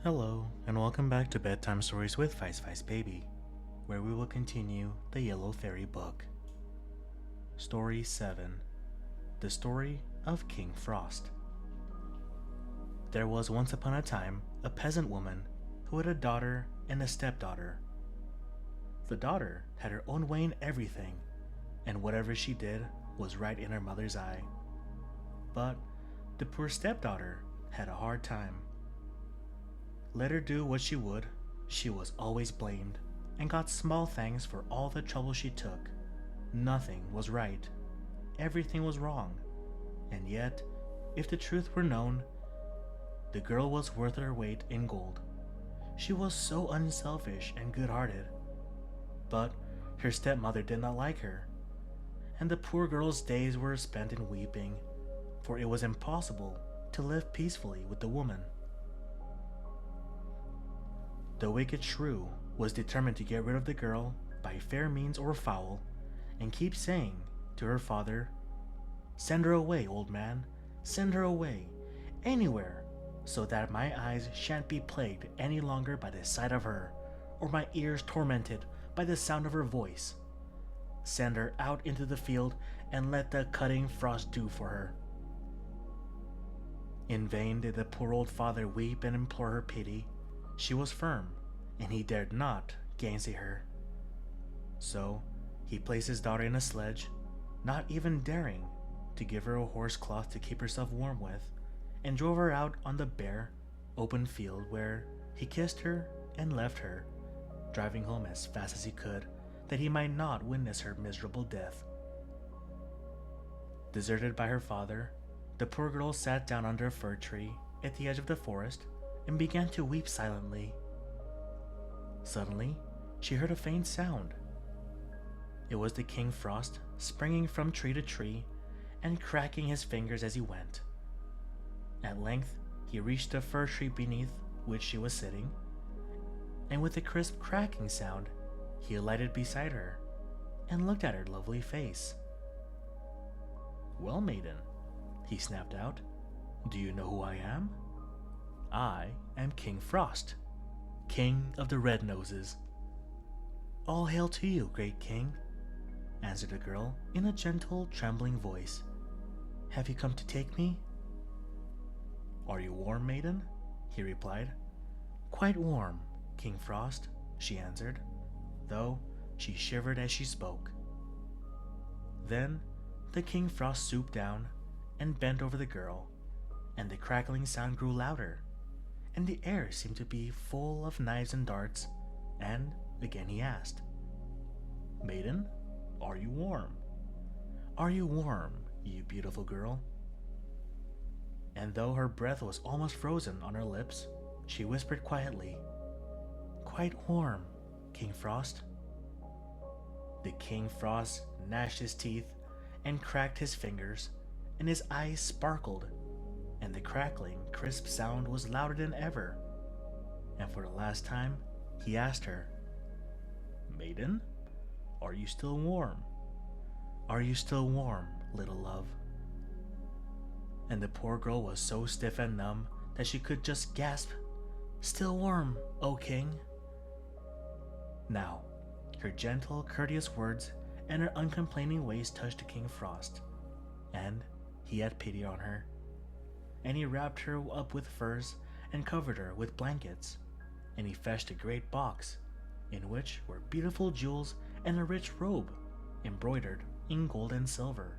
Hello, and welcome back to Bedtime Stories with Vice Vice Baby, where we will continue the Yellow Fairy book. Story 7: The Story of King Frost. There was once upon a time a peasant woman who had a daughter and a stepdaughter. The daughter had her own way in everything, and whatever she did was right in her mother's eye. But the poor stepdaughter had a hard time. Let her do what she would, she was always blamed, and got small thanks for all the trouble she took. Nothing was right. Everything was wrong. And yet, if the truth were known, the girl was worth her weight in gold. She was so unselfish and good-hearted. But her stepmother did not like her, and the poor girl's days were spent in weeping, for it was impossible to live peacefully with the woman. The wicked shrew was determined to get rid of the girl by fair means or foul, and keep saying to her father, "Send her away, old man, send her away, anywhere, so that my eyes shan't be plagued any longer by the sight of her, or my ears tormented by the sound of her voice. Send her out into the field and let the cutting frost do for her." In vain did the poor old father weep and implore her pity. She was firm, and he dared not gainsay her. So he placed his daughter in a sledge, not even daring to give her a horse cloth to keep herself warm with, and drove her out on the bare, open field, where he kissed her and left her, driving home as fast as he could, that he might not witness her miserable death. Deserted by her father, the poor girl sat down under a fir tree at the edge of the forest and began to weep silently. Suddenly, she heard a faint sound. It was the King Frost springing from tree to tree and cracking his fingers as he went. At length, he reached the fir tree beneath which she was sitting, and with a crisp cracking sound, he alighted beside her and looked at her lovely face. "Well, maiden," he snapped out, "do you know who I am? I am King Frost, King of the Red Noses." "All hail to you, great king," answered the girl in a gentle, trembling voice. "Have you come to take me?" "Are you warm, maiden?" he replied. "Quite warm, King Frost," she answered, though she shivered as she spoke. Then the King Frost stooped down and bent over the girl, and the crackling sound grew louder, and the air seemed to be full of knives and darts, and again he asked, "Maiden, are you warm? Are you warm, you beautiful girl?" And though her breath was almost frozen on her lips, she whispered quietly, "Quite warm, King Frost." The King Frost gnashed his teeth and cracked his fingers, and his eyes sparkled, and the crackling, crisp sound was louder than ever. And for the last time, he asked her, "Maiden, are you still warm? Are you still warm, little love?" And the poor girl was so stiff and numb that she could just gasp, "Still warm, O king." Now, her gentle, courteous words and her uncomplaining ways touched the King Frost, and he had pity on her, and he wrapped her up with furs and covered her with blankets, and he fetched a great box, in which were beautiful jewels and a rich robe, embroidered in gold and silver.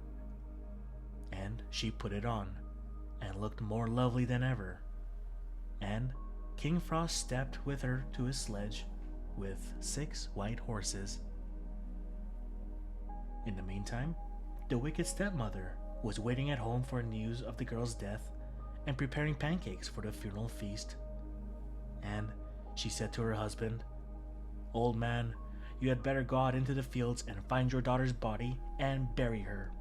And she put it on, and looked more lovely than ever, and King Frost stepped with her to his sledge with 6 white horses. In the meantime, the wicked stepmother was waiting at home for news of the girl's death and preparing pancakes for the funeral feast. And she said to her husband, "Old man, you had better go out into the fields and find your daughter's body and bury her."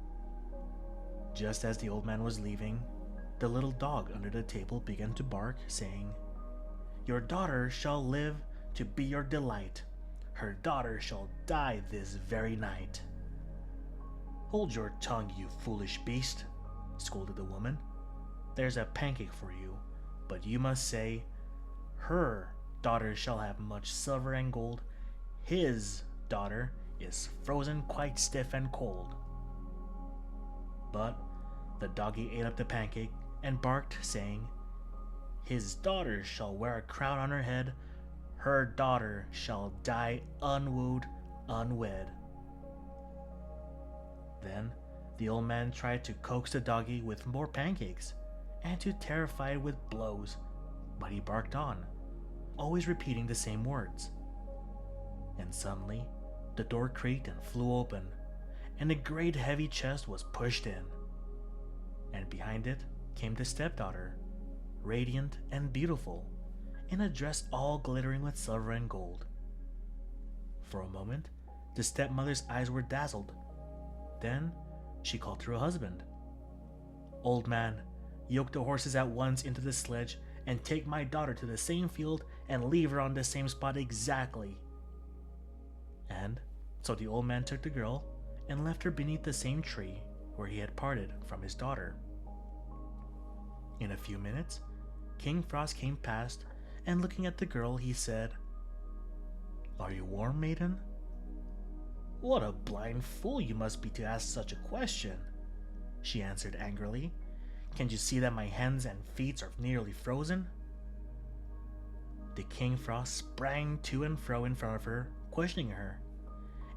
Just as the old man was leaving, the little dog under the table began to bark, saying, "Your daughter shall live to be your delight. Her daughter shall die this very night." "Hold your tongue, you foolish beast," scolded the woman. "There's a pancake for you, but you must say, Her daughter shall have much silver and gold. His daughter is frozen quite stiff and cold. But the doggy ate up the pancake and barked, saying, His daughter shall wear a crown on her head. Her daughter shall die unwooed, unwed. Then the old man tried to coax the doggy with more pancakes and to terrify it with blows, but he barked on, always repeating the same words. And suddenly, the door creaked and flew open, and a great heavy chest was pushed in. And behind it came the stepdaughter, radiant and beautiful, in a dress all glittering with silver and gold. For a moment, the stepmother's eyes were dazzled. Then she called to her husband. Old man, yoke the horses at once into the sledge and take my daughter to the same field and leave her on the same spot exactly. And so the old man took the girl and left her beneath the same tree where he had parted from his daughter. In a few minutes, King Frost came past, and looking at the girl, he said, Are you warm, maiden? What a blind fool you must be to ask such a question, she answered angrily. Can't you see that my hands and feet are nearly frozen? The King Frost sprang to and fro in front of her, questioning her,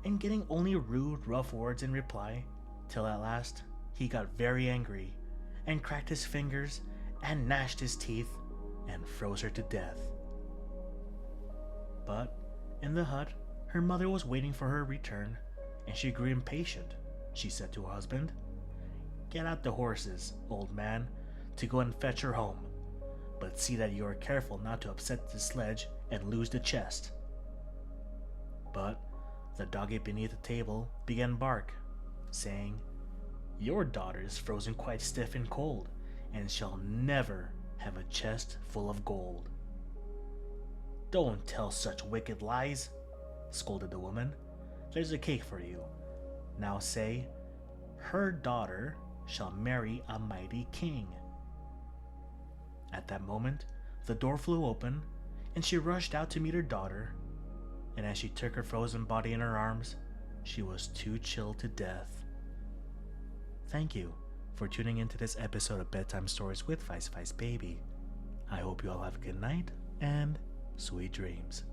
and getting only rude, rough words in reply, till at last he got very angry, and cracked his fingers, and gnashed his teeth, and froze her to death. But in the hut, her mother was waiting for her return, and she grew impatient. She said to her husband, Get out the horses, old man, to go and fetch her home, but see that you are careful not to upset the sledge and lose the chest. But the doggy beneath the table began bark, saying, Your daughter is frozen quite stiff and cold, and shall never have a chest full of gold. Don't tell such wicked lies, scolded the woman. There's a cake for you. Now say, Her daughter shall marry a mighty king. At that moment, the door flew open, and she rushed out to meet her daughter, and as she took her frozen body in her arms, she was too chilled to death. Thank you for tuning into this episode of Bedtime Stories with Vice Baby. I hope you all have a good night and sweet dreams.